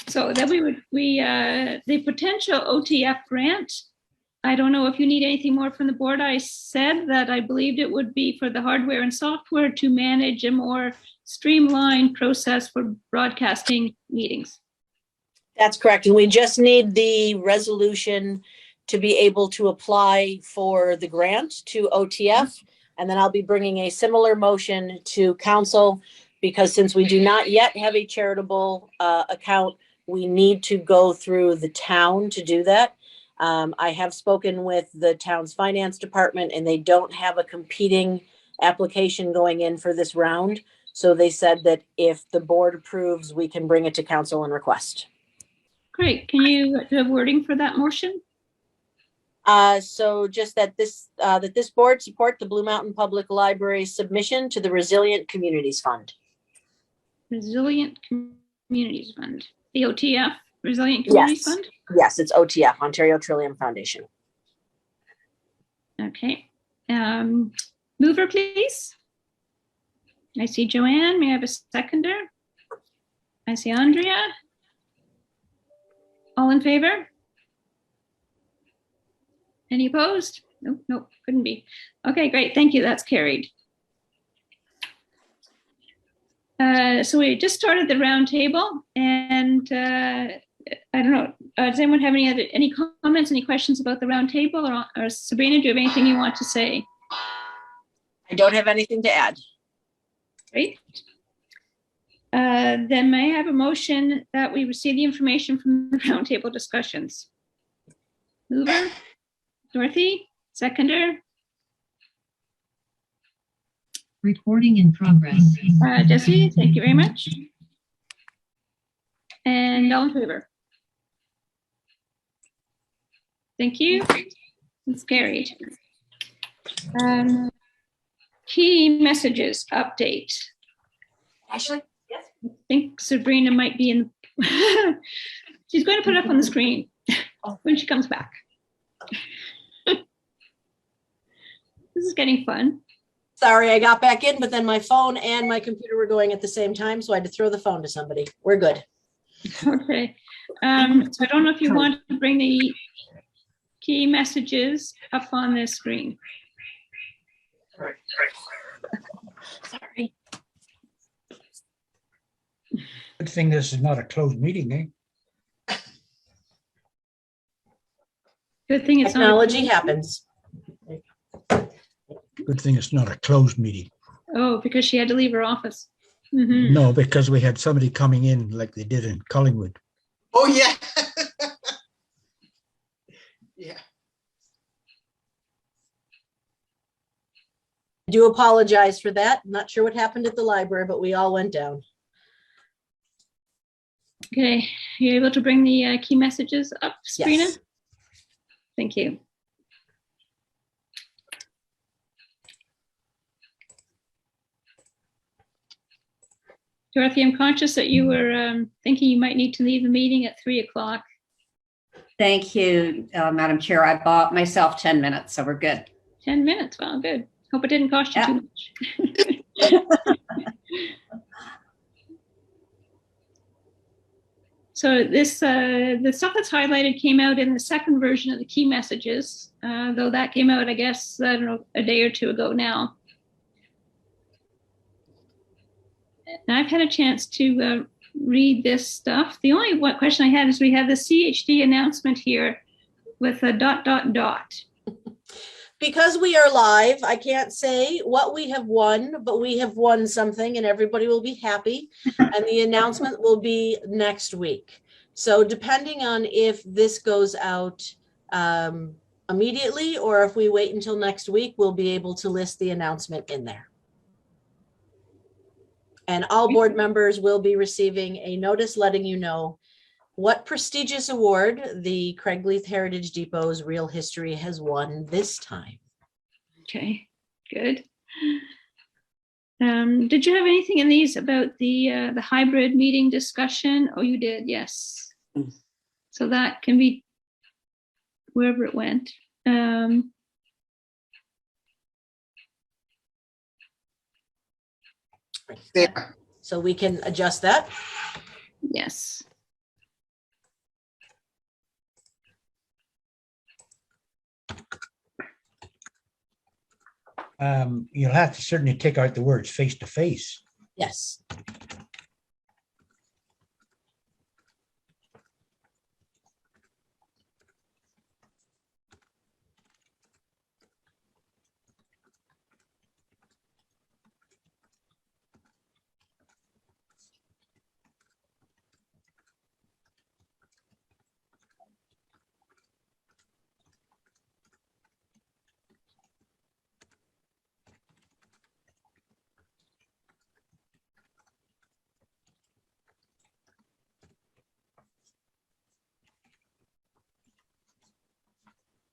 So then the potential OTF grant, I don't know if you need anything more from the board. I said that I believed it would be for the hardware and software to manage a more streamlined process for broadcasting meetings. That's correct. And we just need the resolution to be able to apply for the grant to OTF. And then I'll be bringing a similar motion to council, because since we do not yet have a charitable account, we need to go through the town to do that. I have spoken with the town's finance department, and they don't have a competing application going in for this round. So they said that if the board approves, we can bring it to council and request. Great. Can you have wording for that motion? So just that this board support the Blue Mountain Public Library submission to the Resilient Communities Fund. Resilient Communities Fund, the OTF, Resilient Communities Yes. Fund? Yes, it's OTF, Ontario Trillium Foundation. Okay. Mover, please. I see Joanne. May I have a seconder? I see Andrea. All in favor? Any opposed? Nope, nope, couldn't be. Okay, great. Thank you. That's carried. So we just started the roundtable, and I don't know. Does anyone have any comments, any questions about the roundtable, or Sabrina, do you have anything you want to say? I don't have anything to add. Great. Then may I have a motion that we receive the information from the roundtable discussions? Mover, Dorothy, seconder, Recording in progress. Jesse, thank you very much. And all in favor? Thank you. It's carried. Key messages update. Ashley? Yes. I think Sabrina might be in. She's going to put it up on the screen when she comes back. This is getting fun. Sorry, I got back in, but then my phone and my computer were going at the same time, so I had to throw the phone to somebody. We're good. Okay. So I don't know if you want to bring the key messages up on this screen. Sorry. Good thing this is not a closed meeting, eh? Good thing it's Technology not. happens. Good thing it's not a closed meeting. Oh, because she had to leave her office. Mhm. No, because we had somebody coming in like they did in Collingwood. Oh, yeah. Yeah. I do apologize for that. Not sure what happened at the library, but we all went down. Okay, you're able to bring the key messages up, Sabrina? Yes. Thank you. Dorothy, I'm conscious that you were thinking you might need to leave the meeting at 3 o'clock. Thank you, Madam Chair. I bought myself 10 minutes, so we're good. 10 minutes, well, good. Hope it didn't cost you Yeah. too much. So this, the stuff that's highlighted came out in the second version of the key messages, though that came out, I guess, I don't know, a day or two ago now. And I've had a chance to read this stuff. The only question I had is we have the Chd announcement here with a ... Because we are live, I can't say what we have won, but we have won something and everybody will be happy. And the announcement will be next week. So depending on if this goes out immediately or if we wait until next week, we'll be able to list the announcement in there. And all board members will be receiving a notice letting you know what prestigious award the Craigleith Heritage Depot's Real History has won this time. Okay, good. Did you have anything in these about the hybrid meeting discussion? Oh, you did, yes. So that can be wherever it went. There. So we can adjust that. Yes. You'll have to certainly take out the words face to face. Yes.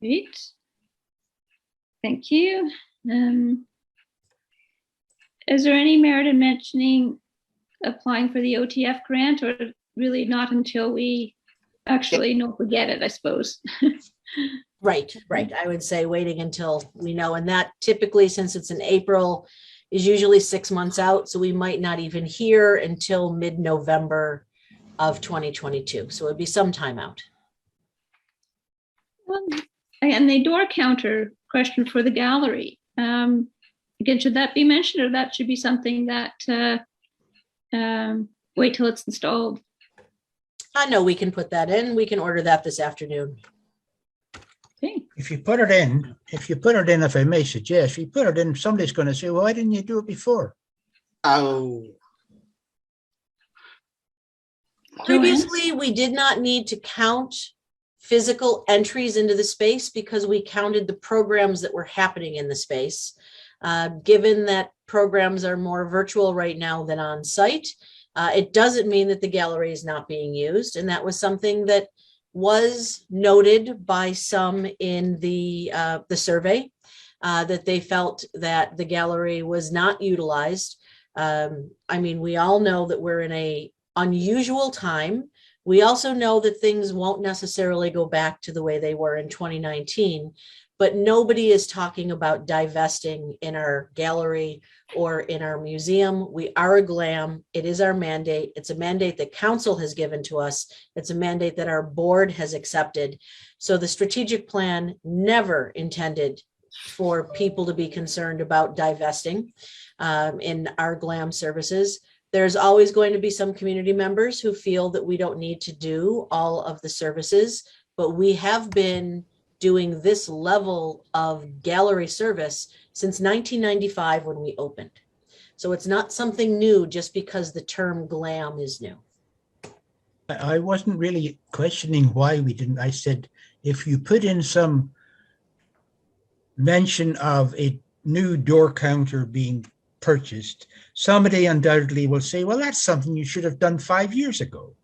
Great. Thank you. Is there any merit in mentioning applying for the OTF grant, or really not until we actually know if we get it, I suppose? Right. I would say waiting until we know. And that typically, since it's in April, is usually 6 months out. So we might not even hear until mid-November of 2022. So it'd be some time out. And the door counter question for the gallery. Again, should that be mentioned, or that should be something that wait till it's installed? I know we can put that in. We can order that this afternoon. Okay. If you put it in, if I may suggest, if you put it in, somebody's going to say, well, why didn't you do it before? Oh, Previously, we did not need to count physical entries into the space because we counted the programs that were happening in the space. Given that programs are more virtual right now than on site, it doesn't mean that the gallery is not being used. And that was something that was noted by some in the survey, that they felt that the gallery was not utilized. I mean, we all know that we're in a unusual time. We also know that things won't necessarily go back to the way they were in 2019, but nobody is talking about divesting in our gallery or in our museum. We are a GLAM. It is our mandate. It's a mandate that council has given to us. It's a mandate that our board has accepted. So the strategic plan never intended for people to be concerned about divesting in our GLAM services. There's always going to be some community members who feel that we don't need to do all of the services, but we have been doing this level of gallery service since 1995 when we opened. So it's not something new just because the term GLAM is new. I wasn't really questioning why we didn't. I said, if you put in some mention of a new door counter being purchased, somebody undoubtedly will say, well, that's something you should have done 5 years ago.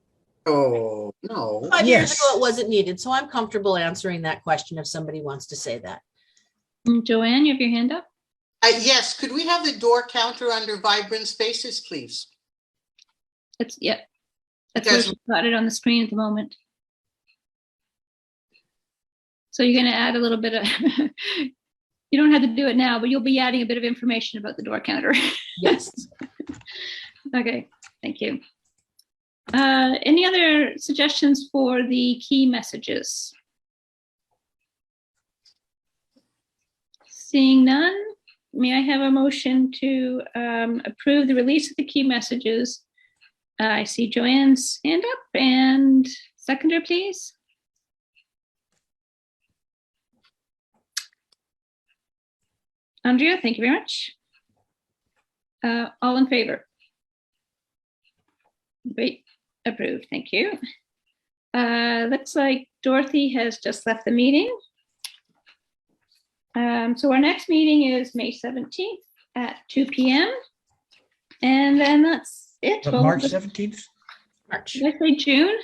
Oh, no. 5 years Yes. ago, it wasn't needed. So I'm comfortable answering that question if somebody wants to say that. Joanne, you have your hand up? Yes, could we have the door counter under vibrant spaces, please? That's where Yes. we've got it on the screen at the moment. So you're going to add a little bit of, you don't have to do it now, but you'll be adding a bit of information about the door counter. Yes. Okay, thank you. Any other suggestions for the key messages? Seeing none, may I have a motion to approve the release of the key messages? I see Joanne's hand up, and seconder, please. Andrea, thank you very much. All in favor? Great, approved, thank you. Looks like Dorothy has just left the meeting. So our next meeting is May 17th at 2 p.m. And then that's it. But Well, March 17th? March. did I say June?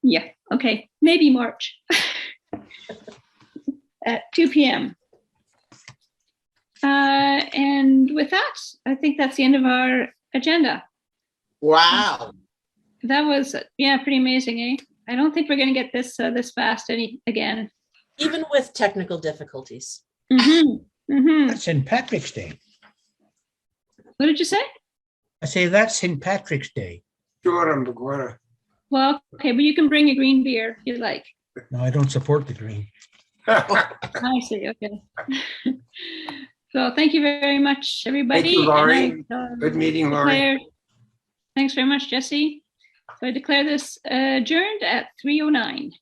Yeah, okay, maybe March. At 2 p.m. And with that, I think that's the end of our agenda. Wow. That was, yeah, pretty amazing, eh? I don't think we're going to get this this fast again. Even with technical difficulties. That's St. Patrick's Day. What did you say? I say that's St. Patrick's Day. Well, okay, but you can bring a green beer if you like. No, I don't support the green. I see, okay. So thank you very much, everybody. Thank you, Laurie. And I, Good meeting, Laurie. Thanks very much, Jesse. So I declare this adjourned at 3:09.